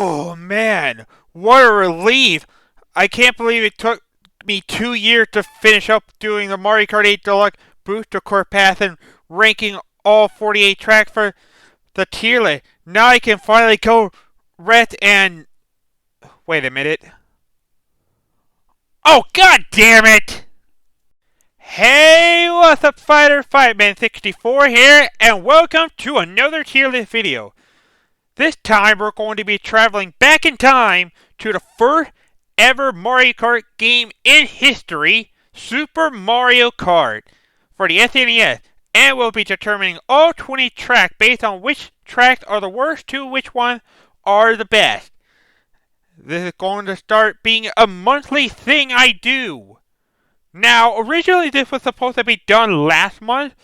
Oh man, what a relief! I can't believe it took me 2 years to finish up doing the Mario Kart 8 Deluxe Booster Core Path and ranking all 48 tracks for the tier list. Now I can finally go rest and. Wait a minute. Oh, god damn it! Hey, what's up, Fighter? Fireman64 here, and welcome to another tier list video. This time we're going to be traveling back in time to the first ever Mario Kart game in history, Super Mario Kart, for the SNES, and we'll be determining all 20 tracks based on which tracks are the worst to which ones are the best. This is going to start being a monthly thing I do. Now, originally this was supposed to be done last month,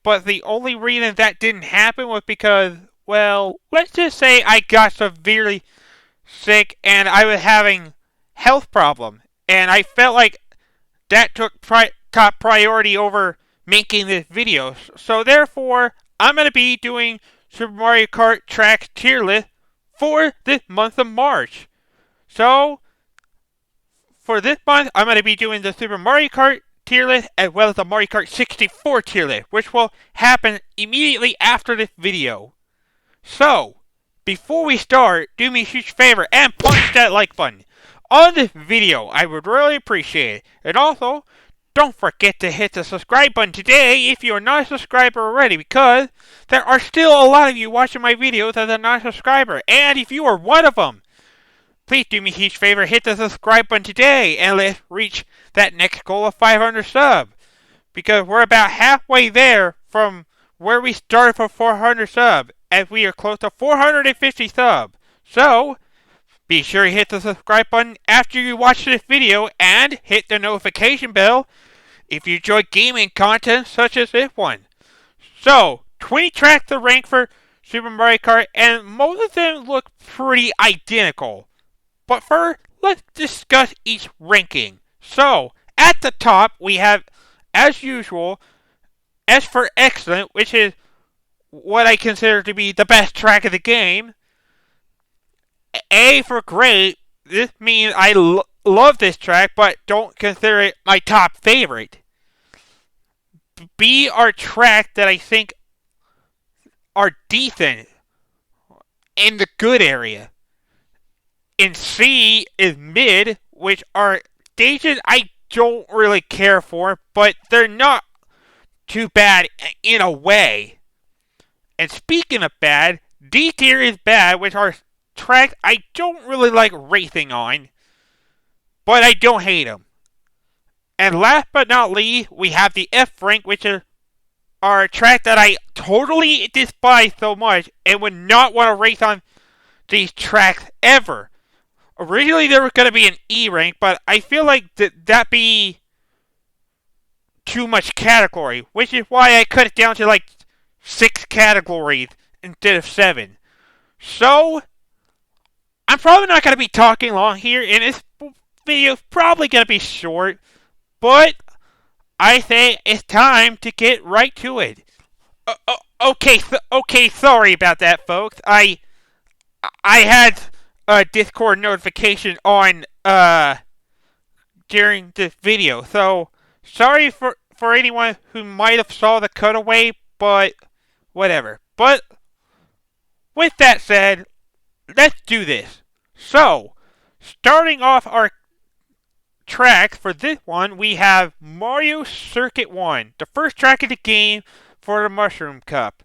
but the only reason that didn't happen was because, well, let's just say I got severely sick and I was having health problems, and I felt like that took top priority over making this video. So therefore, I'm going to be doing Super Mario Kart tracks tier list for this month of March. So, for this month, I'm going to be doing the Super Mario Kart tier list as well as the Mario Kart 64 tier list, which will happen immediately after this video. So, before we start, do me a huge favor and punch that like button on this video. I would really appreciate it. And also, don't forget to hit the subscribe button today if you are not a subscriber already, because there are still a lot of you watching my videos as a non-subscriber. And if you are one of them, please do me a huge favor, hit the subscribe button today, and let's reach that next goal of 500 subs. Because we're about halfway there from where we started for 400 subs, as we are close to 450 subs. So, be sure to hit the subscribe button after you watch this video, and hit the notification bell if you enjoy gaming content such as this one. So, 20 tracks to rank for Super Mario Kart, and most of them look pretty identical. But first, let's discuss each ranking. So, at the top, we have, as usual, S for Excellent, which is what I consider to be the best track of the game. A for Great, this means I love this track, but don't consider it my top favorite. B are tracks that I think are decent, in the good area. And C is Mid, which are stages I don't really care for, but they're not too bad in a way. And speaking of bad, D tier is Bad, which are tracks I don't really like racing on, but I don't hate them. And last but not least, we have the F rank, which are a track that I totally despise so much and would not want to race on these tracks ever. Originally, there was going to be an E rank, but I feel like that'd be too much category, which is why I cut it down to like 6 categories instead of 7. So, I'm probably not going to be talking long here, and this video is probably going to be short, but I say it's time to get right to it. Okay, sorry about that, folks. I had a Discord notification on during this video, so sorry for anyone who might have saw the cutaway, but whatever. But with that said, let's do this. So, starting off our tracks for this one, we have Mario Circuit 1, the first track of the game for the Mushroom Cup.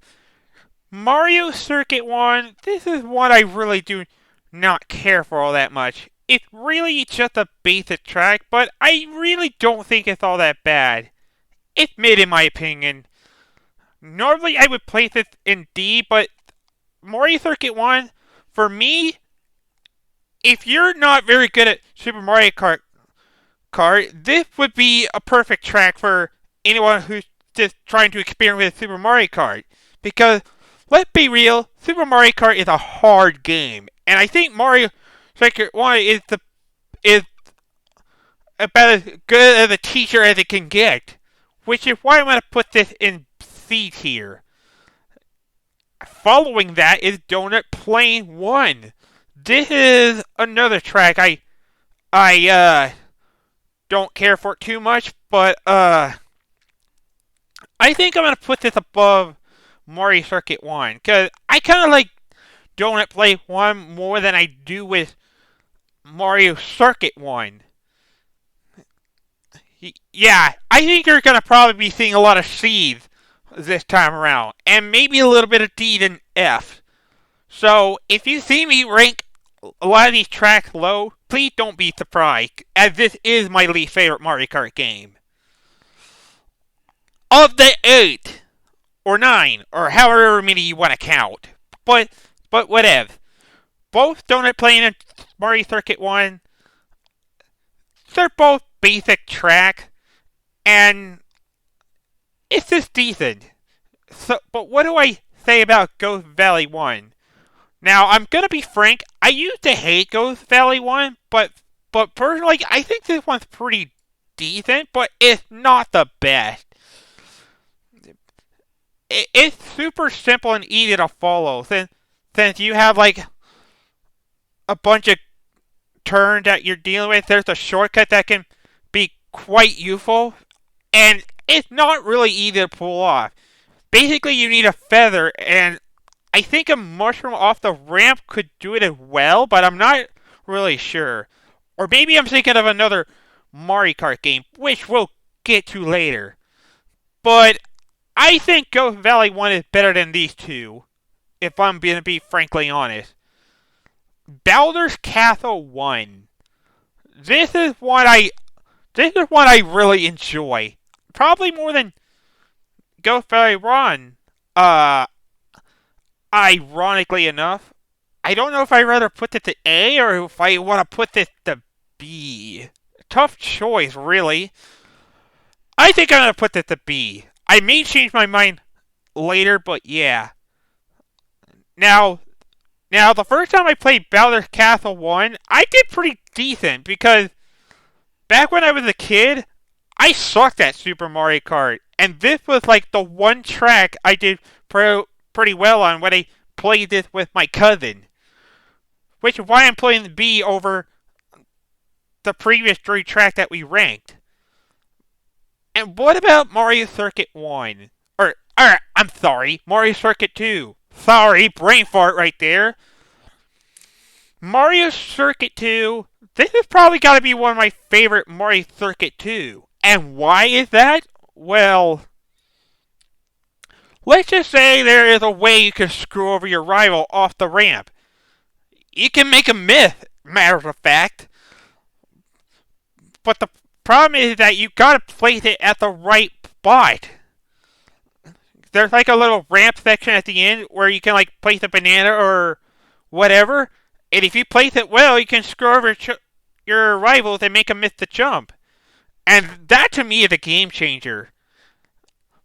Mario Circuit 1, this is one I really do not care for all that much. It's really just a basic track, but I really don't think it's all that bad. It's mid in my opinion. Normally I would place it in D, but Mario Circuit 1, for me, if you're not very good at Super Mario Kart, this would be a perfect track for anyone who's just trying to experiment with Super Mario Kart. Because, let's be real, Super Mario Kart is a hard game. And I think Mario Circuit 1 is about as good as a teacher as it can get. Which is why I'm going to put this in C tier. Following that is Donut Plane 1. This is another track I don't care for too much, but I think I'm gonna put this above Mario Circuit 1 because I kind of like Donut Play 1 more than I do with Mario Circuit 1. Yeah, I think you're gonna probably be seeing a lot of C's this time around, and maybe a little bit of D and F. So if you see me rank a lot of these tracks low, please don't be surprised, as this is my least favorite Mario Kart game. Of the 8, or 9, or however many you want to count. But whatever. Both Donut Plane and Mario Circuit 1, they're both basic tracks, and it's just decent. So, but what do I say about Ghost Valley 1? Now, I'm gonna be frank, I used to hate Ghost Valley 1, but personally, I think this one's pretty decent, but it's not the best. It's super simple and easy to follow, since you have like a bunch of turns that you're dealing with. There's a shortcut that can be quite useful, and it's not really easy to pull off. Basically, you need a feather, and I think a mushroom off the ramp could do it as well, but I'm not really sure. Or maybe I'm thinking of another Mario Kart game, which we'll get to later. But I think Ghost Valley 1 is better than these two, if I'm going to be frankly honest. Bowser's Castle 1. This is one I really enjoy. Probably more than Ghost Valley 1. Ironically enough, I don't know if I'd rather put it to A or if I want to put this to B. Tough choice, really. I think I'm going to put this to B. I may change my mind later, but yeah. Now, the first time I played Bowser's Castle 1, I did pretty decent because back when I was a kid, I sucked at Super Mario Kart. And this was like the one track I did pretty well on when I played this with my cousin. Which is why I'm playing the B over the previous 3 tracks that we ranked. And what about Mario Circuit 1? Or I'm sorry, Mario Circuit 2. Sorry, brain fart right there. Mario Circuit 2, this has probably got to be one of my favorite Mario Circuit 2. And why is that? Well, let's just say there is a way you can screw over your rival off the ramp. You can make a myth, matter of fact. But the problem is that you gotta place it at the right spot. There's like a little ramp section at the end where you can like place a banana or whatever. And if you place it well, you can screw over your rivals and make them miss the jump. And that to me is a game changer.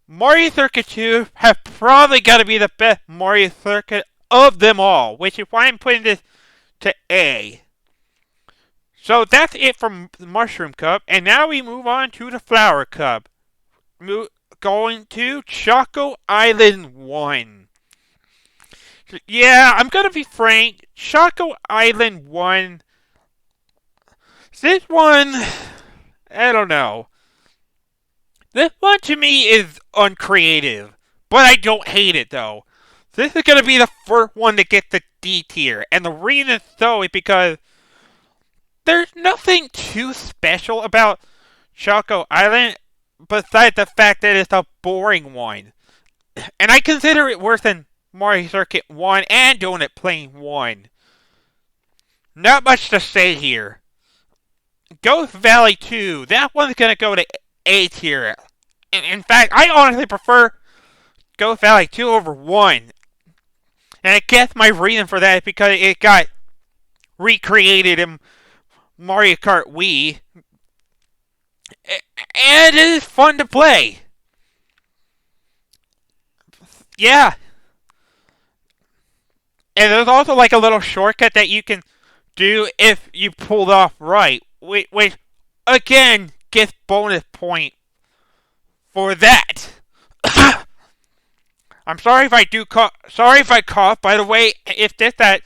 Mario Circuit 2 has probably got to be the best Mario Circuit of them all, which is why I'm putting this to A. So that's it from the Mushroom Cup, and now we move on to the Flower Cup. Going to Choco Island 1. Yeah, I'm gonna be frank, Choco Island 1, this one, I don't know. This one to me is uncreative, but I don't hate it though. This is gonna be the first one to get the D tier, and the reason so is because there's nothing too special about Choco Island besides the fact that it's a boring one. And I consider it worse than Mario Circuit 1 and Donut Plane 1. Not much to say here. Ghost Valley 2, that one's gonna go to A tier. In fact, I honestly prefer Ghost Valley 2 over 1. And I guess my reason for that is because it got recreated in Mario Kart Wii. And it is fun to play. Yeah. And there's also like a little shortcut that you can do if you pulled off right. Which again, gets bonus point for that. I'm sorry if I do cough. Sorry if I cough. By the way, if this that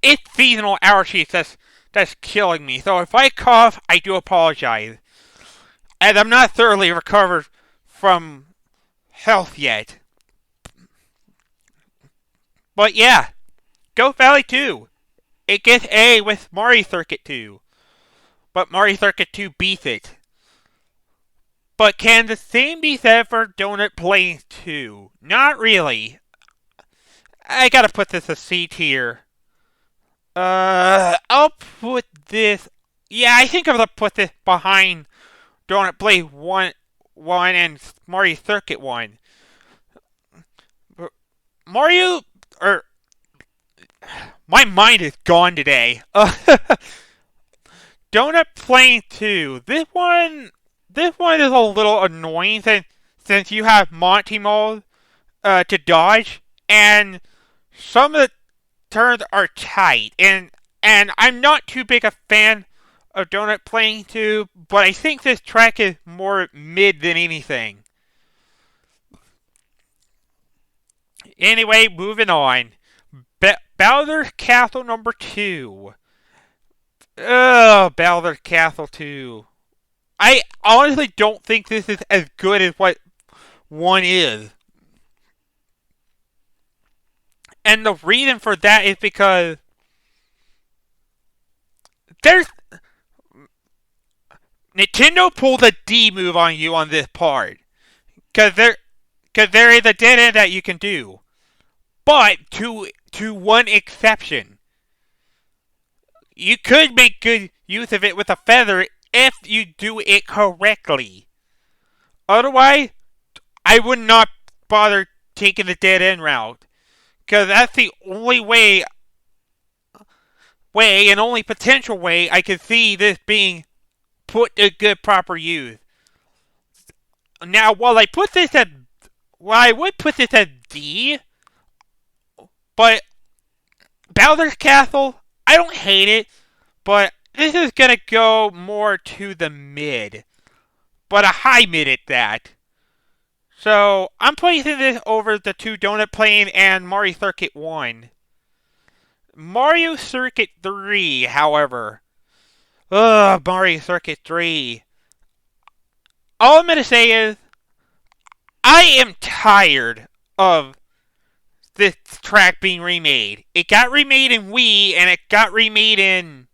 it's seasonal allergies that's killing me. So if I cough, I do apologize. And I'm not thoroughly recovered from health yet. But yeah, Ghost Valley 2. It gets A with Mario Circuit 2. But Mario Circuit 2 beats it. But can the same be said for Donut Plains 2? Not really. I gotta put this a C tier. I'll put this. Yeah, I think I'm gonna put this behind Donut Plains 1 and Mario Circuit 1. Mario, or my mind is gone today. Donut Plains 2. This one is a little annoying since you have Monty mode to dodge, and some of the turns are tight, and I'm not too big a fan of Donut Plains 2, but I think this track is more mid than anything. Anyway, moving on. Bowser's Castle number 2. Ugh, Bowser's Castle 2. I honestly don't think this is as good as what 1 is. And the reason for that is because there's Nintendo pulled a D move on you on this part. Because there is a dead end that you can do. But to one exception. You could make good use of it with a feather if you do it correctly. Otherwise, I would not bother taking the dead end route. Because that's the only way and only potential way I could see this being put to good proper use. Now, while I would put this at D, but Bowser's Castle, I don't hate it, but this is gonna go more to the mid, but a high mid at that. So I'm placing this over the 2 Donut Plains and Mario Circuit 1. Mario Circuit 3, however. Ugh, Mario Circuit 3. All I'm going to say is, I am tired of this track being remade. It got remade in Wii, and it got remade in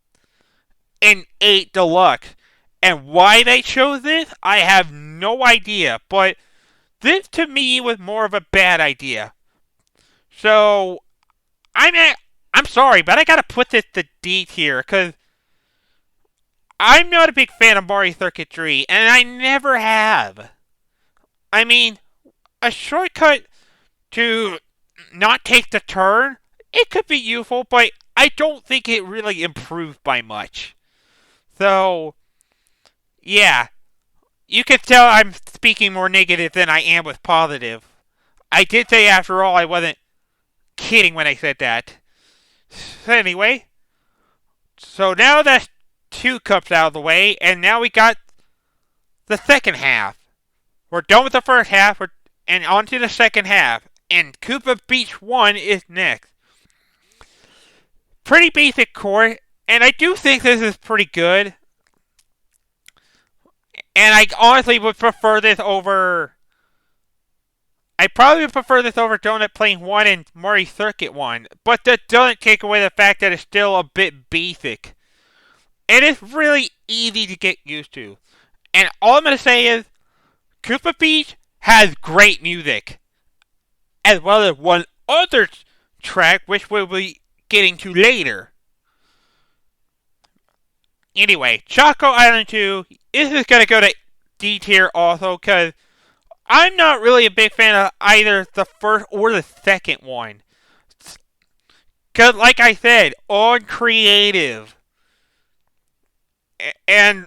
8 Deluxe. And why they chose this, I have no idea. But this, to me, was more of a bad idea. So, I'm sorry, but I gotta put this to D tier, because I'm not a big fan of Mario Circuit 3, and I never have. I mean, a shortcut to not take the turn, it could be useful, but I don't think it really improved by much. So, yeah. You can tell I'm speaking more negative than I am with positive. I did say, after all, I wasn't kidding when I said that. So anyway, so now that's 2 cups out of the way, and now we got the second half. We're done with the first half, and on to the second half. And Koopa Beach 1 is next. Pretty basic course, and I do think this is pretty good. And I honestly would prefer this over... I probably would prefer this over Donut Plains 1 and Mario Circuit 1. But that doesn't take away the fact that it's still a bit basic. It is really easy to get used to. And all I'm going to say is, Koopa Beach has great music. As well as one other track, which we'll be getting to later. Anyway, Choco Island 2, this is going to go to D tier also, because I'm not really a big fan of either the first or the second one. Because, like I said, uncreative. And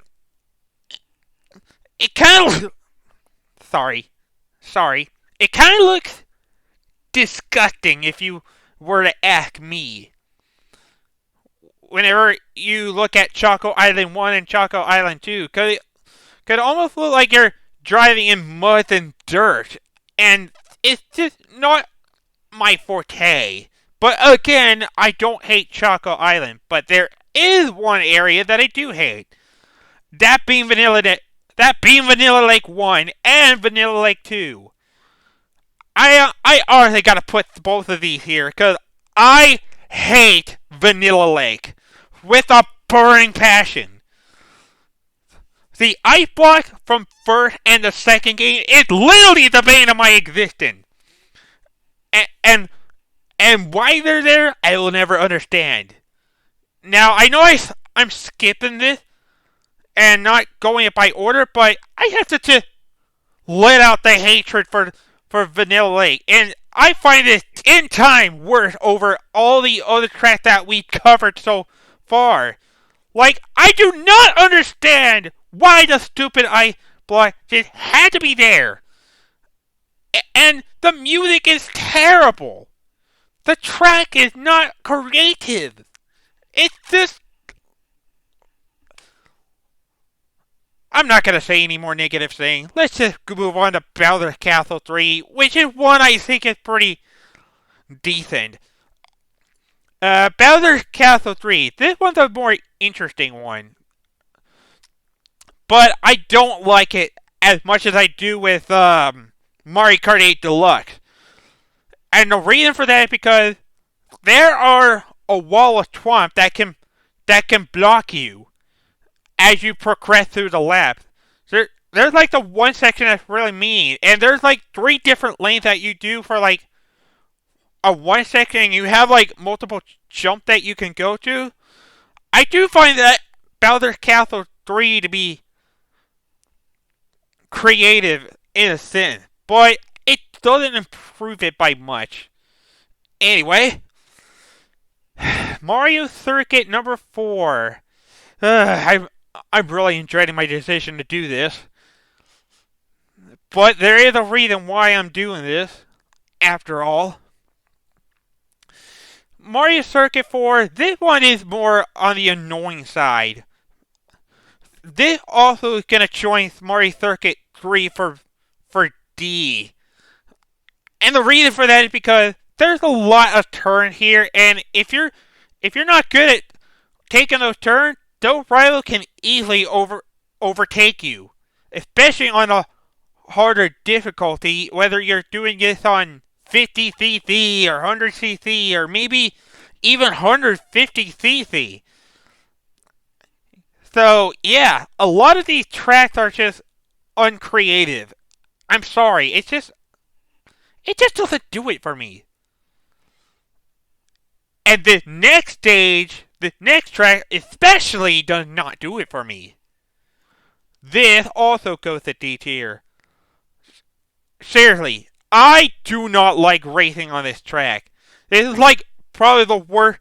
it kind of... Sorry. It kind of looks disgusting if you were to ask me. Whenever you look at Choco Island 1 and Choco Island 2, because it could almost look like you're driving in mud and dirt, and it's just not my forte. But again, I don't hate Choco Island, but there is one area that I do hate. That being Vanilla Lake 1 and Vanilla Lake 2. I honestly gotta put both of these here because I hate Vanilla Lake with a burning passion. The ice block from first and the second game is literally the bane of my existence. And why they're there, I will never understand. Now, I know I'm skipping this and not going it by order, but I have to just let out the hatred for Vanilla Lake. And I find it 10 times worse over all the other tracks that we covered so far. Like, I do not understand why the stupid ice block just had to be there. And the music is terrible. The track is not creative. It's just... I'm not going to say any more negative things. Let's just move on to Bowser's Castle 3, which is one I think is pretty decent. Bowser's Castle 3. This one's a more interesting one. But I don't like it as much as I do with Mario Kart 8 Deluxe. And the reason for that is because there are a wall of swamp that can block you as you progress through the lap. There's like the one section that's really mean, and there's like 3 different lanes that you do for like a 1 section, and you have like multiple jumps that you can go to. I do find that Bowser's Castle 3 to be creative in a sense, but it doesn't improve it by much. Anyway, Mario Circuit number 4. I'm really enjoying my decision to do this. But there is a reason why I'm doing this, after all. Mario Circuit 4, this one is more on the annoying side. This also is going to join Mario Circuit 3 for D. And the reason for that is because there's a lot of turns here, and if you're not good at taking those turns, those rivals can easily overtake you, especially on a harder difficulty, whether you're doing this on 50cc or 100cc or maybe even 150cc. So, yeah, a lot of these tracks are just uncreative. I'm sorry, it just doesn't do it for me. And this next stage, this next track especially does not do it for me. This also goes to D tier. Seriously, I do not like racing on this track. This is like probably the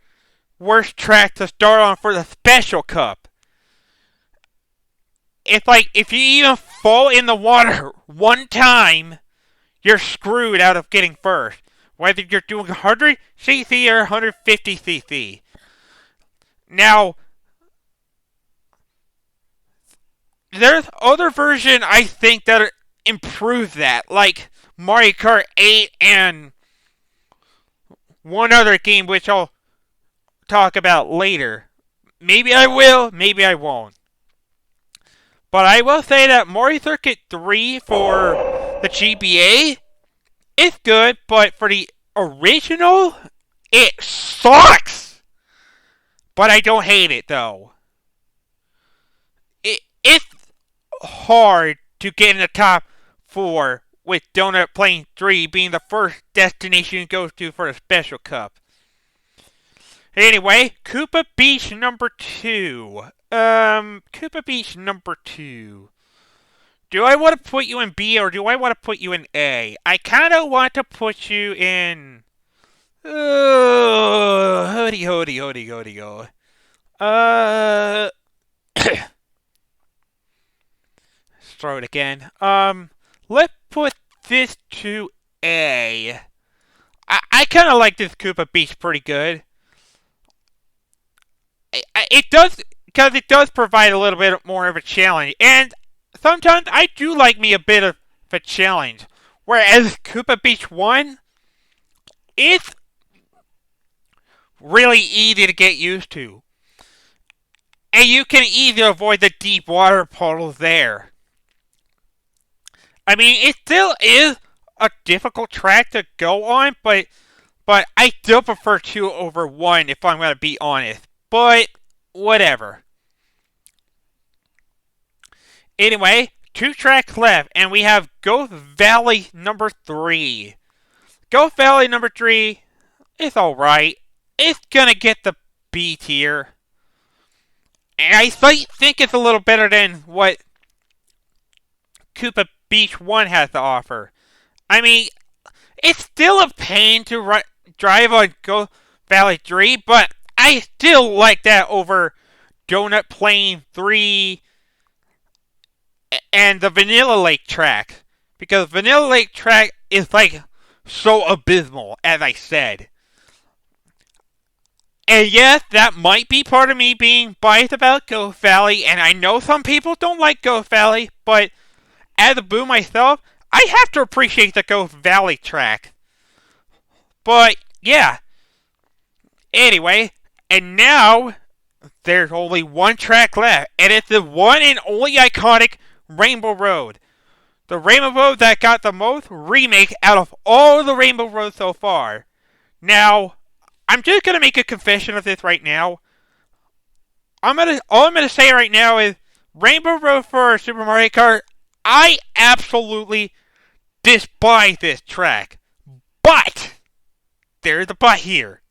worst track to start on for the Special Cup. It's like if you even fall in the water one time, you're screwed out of getting first. Whether you're doing 100cc or 150cc. Now, there's other versions I think that improve that, like Mario Kart 8 and one other game which I'll talk about later. Maybe I will, maybe I won't. But I will say that Mario Circuit 3 for the GBA is good, but for the original, it sucks! But I don't hate it, though. It's hard to get in the top 4, with Donut Plain 3 being the first destination you go to for the Special Cup. Anyway, Koopa Beach number 2. Koopa Beach number 2. Do I want to put you in B or do I want to put you in A? I kind of want to put you in... Let's throw it again. Let's put this to A. I kind of like this Koopa Beach pretty good. It does, because it does provide a little bit more of a challenge. And sometimes I do like me a bit of a challenge. Whereas Koopa Beach 1, it's really easy to get used to. And you can easily avoid the deep water puddles there. I mean, it still is a difficult track to go on, but I still prefer 2 over 1 if I'm going to be honest. But whatever. Anyway, 2 tracks left, and we have Ghost Valley number 3. Ghost Valley number 3 is alright. It's going to get the B tier. And I think it's a little better than what Koopa Beach 1 has to offer. I mean, it's still a pain to drive on Ghost Valley 3, but I still like that over Donut Plain 3 and the Vanilla Lake track. Because Vanilla Lake track is like so abysmal, as I said. And yes, that might be part of me being biased about Ghost Valley, and I know some people don't like Ghost Valley, but as a boo myself, I have to appreciate the Ghost Valley track. But, yeah. Anyway, and now, there's only 1 track left, and it's the one and only iconic Rainbow Road. The Rainbow Road that got the most remake out of all the Rainbow Roads so far. Now, I'm just going to make a confession of this right now. All I'm going to say right now is, Rainbow Road for Super Mario Kart, I absolutely despise this track. But, there's a but here.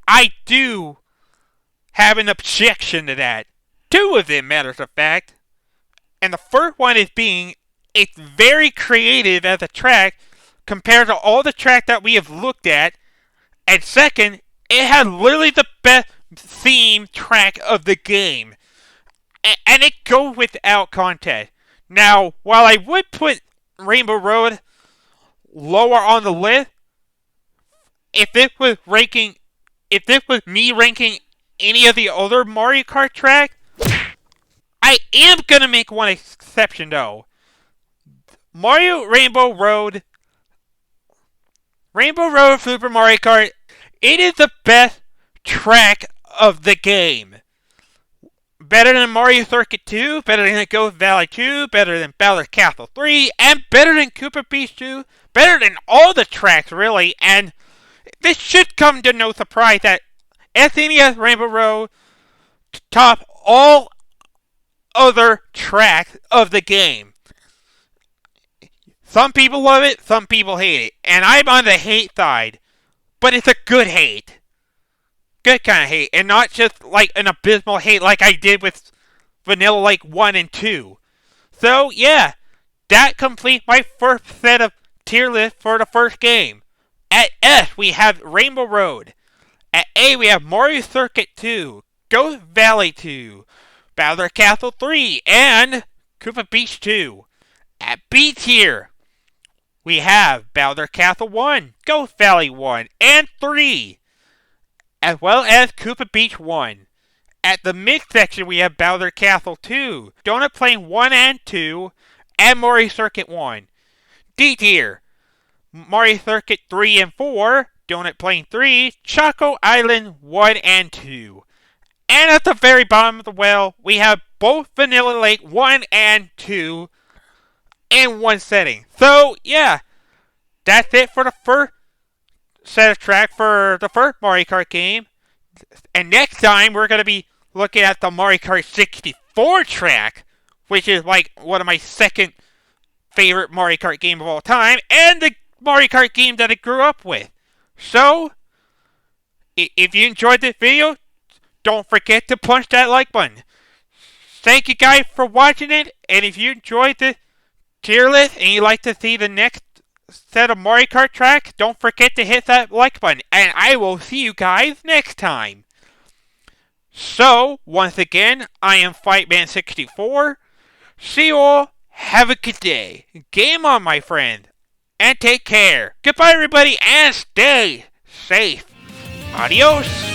I do have an objection to that. 2 of them, matters of fact. And the first one is being, it's very creative as a track compared to all the tracks that we have looked at. And second, it has literally the best theme track of the game. And it goes without contest. Now, while I would put Rainbow Road lower on the list, if this was me ranking any of the other Mario Kart tracks, I am gonna make one exception though. Rainbow Road Super Mario Kart, it is the best track of the game. Better than Mario Circuit 2, better than Ghost Valley 2, better than Bowser's Castle 3, and better than Koopa Beach 2, better than all the tracks really, and this should come to no surprise that SNES Rainbow Road top all other tracks of the game. Some people love it, some people hate it, and I'm on the hate side, but it's a good hate. Good kind of hate, and not just like an abysmal hate like I did with Vanilla Lake 1 and 2. So, yeah, that completes my first set of tier list for the first game. At S, we have Rainbow Road. At A, we have Mario Circuit 2, Ghost Valley 2, Bowser's Castle 3, and Koopa Beach 2. At B tier, we have Bowser's Castle 1, Ghost Valley 1, and 3, as well as Koopa Beach 1. At the mid-section, we have Bowser's Castle 2, Donut Plain 1 and 2, and Mario Circuit 1. D tier, Mario Circuit 3 and 4, Donut Plain 3, Choco Island 1 and 2. And at the very bottom of the well, we have both Vanilla Lake 1 and 2 in one setting. So, yeah, that's it for the first set of tracks for the first Mario Kart game. And next time, we're going to be looking at the Mario Kart 64 track, which is like one of my second favorite Mario Kart game of all time, and the Mario Kart game that I grew up with. So, if you enjoyed this video, don't forget to punch that like button. Thank you guys for watching it, and if you enjoyed the tier list and you'd like to see the next set of Mario Kart tracks, don't forget to hit that like button, and I will see you guys next time. So, once again, I am Fightman64. See you all, have a good day. Game on, my friend, and take care. Goodbye, everybody, and stay safe. Adios.